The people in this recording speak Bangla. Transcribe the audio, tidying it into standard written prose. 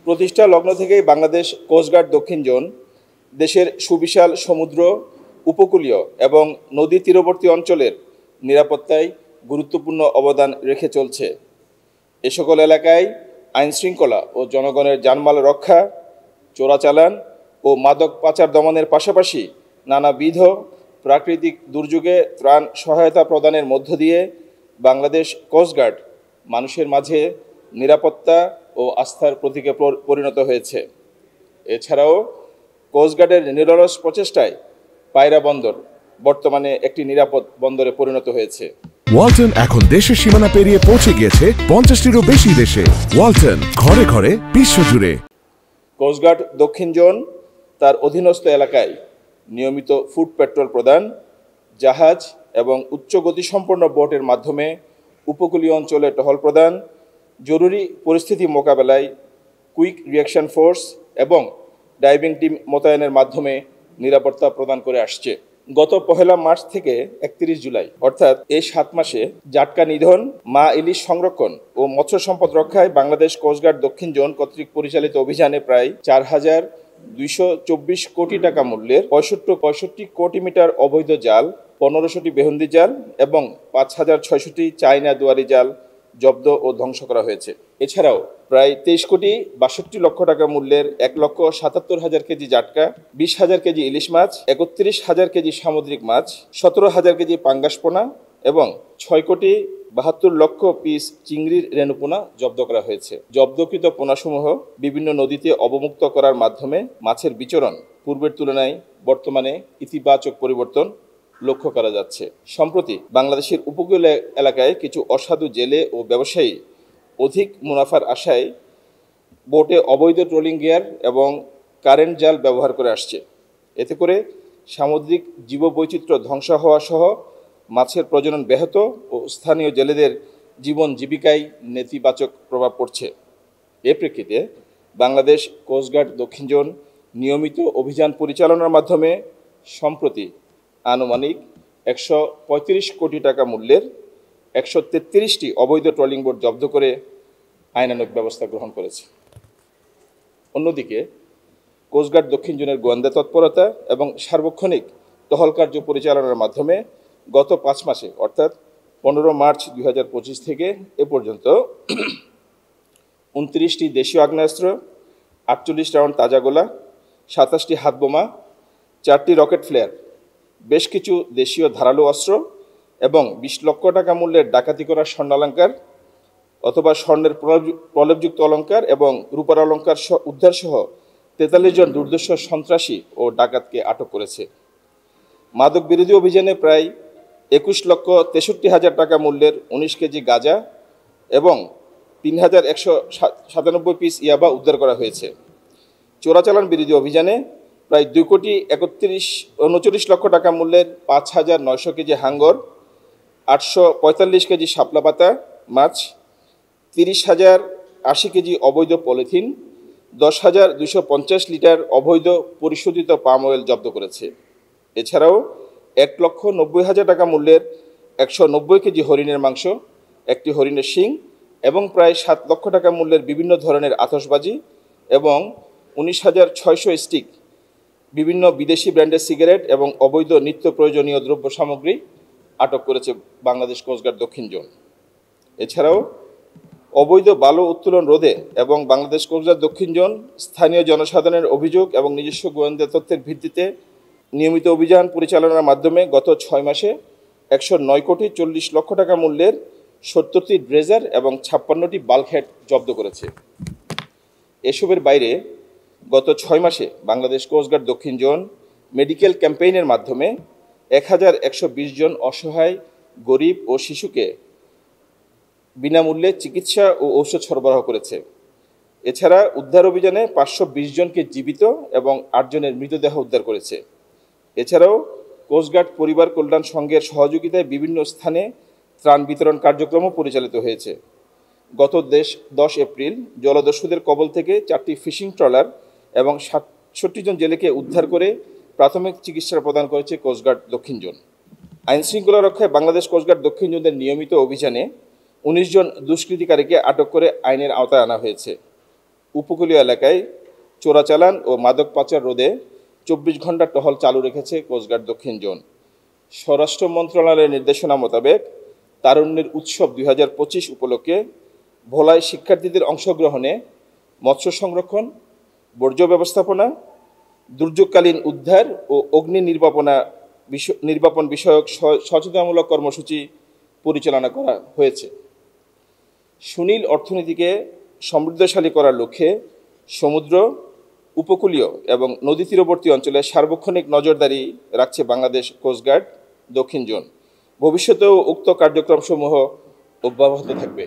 প্রতিষ্ঠা লগ্ন থেকেই বাংলাদেশ কোস্টগার্ড দক্ষিণ জোন দেশের সুবিশাল সমুদ্র, উপকূলীয় এবং নদী তীরবর্তী অঞ্চলের নিরাপত্তায় গুরুত্বপূর্ণ অবদান রেখে চলছে। এ সকল এলাকায় আইনশৃঙ্খলা ও জনগণের জানমাল রক্ষা, চোরাচালান ও মাদক পাচার দমনের পাশাপাশি নানাবিধ প্রাকৃতিক দুর্যোগে ত্রাণ সহায়তা প্রদানের মধ্য দিয়ে বাংলাদেশ কোস্টগার্ড মানুষের মাঝে নিরাপত্তা ও আস্থার প্রতীকে পরিণত হয়েছে। এছাড়াও কোস্টগার্ডের নিরলস প্রচেষ্টায় পায়রা বন্দর বর্তমানে একটি নিরাপদ বন্দরে পরিণত হয়েছে। ওয়ালটন এখন দেশের সীমানা পেরিয়ে পৌঁছে গিয়েছে 50টিরও বেশি দেশে। ওয়ালটন, ঘরে ঘরে, বিশ্বজুড়ে। কোস্টগার্ড দক্ষিণ জোন তার অধীনস্থ এলাকায় নিয়মিত ফুড পেট্রোল প্রদান, জাহাজ এবং উচ্চ গতিসম্পন্ন বোটের মাধ্যমে উপকূলীয় অঞ্চলে টহল প্রদান, জরুরি পরিস্থিতি মোকাবেলায় কুইক রিঅ্যাকশন ফোর্স এবং ডাইভিং টিম মোতায়েনের মাধ্যমে নিরাপত্তা প্রদান করে আসছে। গত 1 মার্চ থেকে 31 জুলাই অর্থাৎ এই 7 মাসে জাটকা নিধন, মা ইলিশ সংরক্ষণ ও মৎস্য সম্পদ রক্ষায় বাংলাদেশ কোস্টগার্ড দক্ষিণ জোন কর্তৃক পরিচালিত অভিযানে প্রায় 4,224 কোটি টাকা মূল্যের 65 কোটি মিটার অবৈধ জাল, 1500টি বেহুন্দি জাল এবং 5,600টি চায়না দুয়ারি জাল জব্দ ও ধ্বংস করা হয়েছে। এছাড়াও প্রায় 23 কোটি 62 লক্ষ টাকা মূল্যের 1,77,000 কেজি জাটকা, 20,000 কেজি ইলিশ মাছ, 31,000 কেজি সামুদ্রিক মাছ, 17,000 কেজি পাঙ্গাস পোনা এবং 6 কোটি 72 লক্ষ পিস চিংড়ির রেণুপোনা জব্দ করা হয়েছে। জব্দকৃত পোনাসমূহ বিভিন্ন নদীতে অবমুক্ত করার মাধ্যমে মাছের বিচরণ পূর্বের তুলনায় বর্তমানে ইতিবাচক পরিবর্তন লক্ষ্য করা যাচ্ছে। সম্প্রতি বাংলাদেশের উপকূলীয় এলাকায় কিছু অসাধু জেলে ও ব্যবসায়ী অধিক মুনাফার আশায় বোটে অবৈধ ট্রলিং গিয়ার এবং কারেন্ট জাল ব্যবহার করে আসছে। এতে করে সামুদ্রিক জীববৈচিত্র্য ধ্বংস হওয়া সহ মাছের প্রজনন ব্যাহত ও স্থানীয় জেলেদের জীবন জীবিকায় নেতিবাচক প্রভাব পড়ছে। এ প্রেক্ষিতে বাংলাদেশ কোস্টগার্ড দক্ষিণ জোন নিয়মিত অভিযান পরিচালনার মাধ্যমে সম্প্রতি আনুমানিক 135 কোটি টাকা মূল্যের 133টি অবৈধ ট্রলিং বোট জব্দ করে আইনানুগ ব্যবস্থা গ্রহণ করেছে। অন্যদিকে কোস্টগার্ড দক্ষিণ জোনের গোয়েন্দা তৎপরতা এবং সার্বক্ষণিক টহল কার্য পরিচালনার মাধ্যমে গত 5 মাসে অর্থাৎ 15 মার্চ 2025 থেকে এ পর্যন্ত 29টি দেশীয় আগ্নেয়াস্ত্র, 48 রাউন্ড তাজা গোলা, 27টি হাতবোমা, 4টি রকেট ফ্লেয়ার, বেশ কিছু দেশীয় ধারালো অস্ত্র এবং 20 লক্ষ টাকা মূল্যের ডাকাতি করা স্বর্ণালঙ্কার অথবা স্বর্ণের প্রলেপযুক্ত অলঙ্কার এবং রূপার অলঙ্কার উদ্ধার সহ 43 জন দুর্ধর্ষ সন্ত্রাসী ও ডাকাতকে আটক করেছে। মাদক বিরোধী অভিযানে প্রায় 21,63,000 টাকা মূল্যের 19 কেজি গাঁজা এবং 3,197 পিস ইয়াবা উদ্ধার করা হয়েছে। চোরাচালান বিরোধী অভিযানে প্রায় 2,39 লক্ষ টাকা মূল্যের 5,900 কেজি হাঙ্গর, 845 কেজি শাপলা পাতা মাছ, 30,080 কেজি অবৈধ পলিথিন, 10,250 লিটার অবৈধ পরিশোধিত পাম অয়েল জব্দ করেছে। এছাড়াও 1,90,000 টাকা মূল্যের 190 কেজি হরিণের মাংস, একটি হরিণের শিং এবং প্রায় 7 লক্ষ টাকা মূল্যের বিভিন্ন ধরনের আতশবাজি এবং 19,600 স্টিক বিভিন্ন বিদেশি ব্র্যান্ডের সিগারেট এবং অবৈধ নিত্য প্রয়োজনীয় দ্রব্য সামগ্রী আটক করেছে বাংলাদেশ কোস্টগার্ড দক্ষিণ জোন। এছাড়াও অবৈধ বালু উত্তোলন রোধে এবং বাংলাদেশ কোস্টগার্ড দক্ষিণ জোন স্থানীয় জনসাধারণের অভিযোগ এবং নিজস্ব গোয়েন্দা তথ্যের ভিত্তিতে নিয়মিত অভিযান পরিচালনার মাধ্যমে গত 6 মাসে 109 কোটি 40 লক্ষ টাকা মূল্যের 70টি ড্রেজার এবং 56টি বাল্কহেড জব্দ করেছে। এসবের বাইরে গত 6 মাসে বাংলাদেশ কোস্টগার্ড দক্ষিণ জোন মেডিকেল ক্যাম্পেইনের মাধ্যমে 1,120 জন অসহায় গরিব ও শিশুকে বিনামূল্যে চিকিৎসা ও ঔষধ সরবরাহ করেছে। এছাড়া উদ্ধার অভিযানে 520 জনকে জীবিত এবং 8 জনের মৃতদেহ উদ্ধার করেছে। এছাড়াও কোস্টগার্ড পরিবার কল্যাণ সংঘের সহযোগিতায় বিভিন্ন স্থানে ত্রাণ বিতরণ কার্যক্রমও পরিচালিত হয়েছে। গত 10 এপ্রিল জলদস্যুদের কবল থেকে 4টি ফিশিং ট্রলার এবং 67 জন জেলেকে উদ্ধার করে প্রাথমিক চিকিৎসা প্রদান করেছে কোস্টগার্ড দক্ষিণ জোন। আইনশৃঙ্খলা রক্ষায় বাংলাদেশ কোস্টগার্ড দক্ষিণ জোনের নিয়মিত অভিযানে 19 জন দুষ্কৃতিকারীকে আটক করে আইনের আওতায় আনা হয়েছে। উপকূলীয় এলাকায় চোরাচালান ও মাদক পাচার রোধে 24 ঘন্টা টহল চালু রেখেছে কোস্টগার্ড দক্ষিণ জোন। স্বরাষ্ট্র মন্ত্রণালয়ের নির্দেশনা মোতাবেক তারুণ্যের উৎসব 2025 উপলক্ষে ভোলায় শিক্ষার্থীদের অংশগ্রহণে মৎস্য সংরক্ষণ, বর্জ্য ব্যবস্থাপনা, দুর্যোগকালীন উদ্ধার ও অগ্নি নির্বাপন বিষয়ক সচেতনতামূলক কর্মসূচি পরিচালনা করা হয়েছে। সুনীল অর্থনীতিকে সমৃদ্ধশালী করার লক্ষ্যে সমুদ্র, উপকূলীয় এবং নদী তীরবর্তী অঞ্চলে সার্বক্ষণিক নজরদারি রাখছে বাংলাদেশ কোস্টগার্ড দক্ষিণ জোন। ভবিষ্যতেও উক্ত কার্যক্রমসমূহ অব্যাহত থাকবে।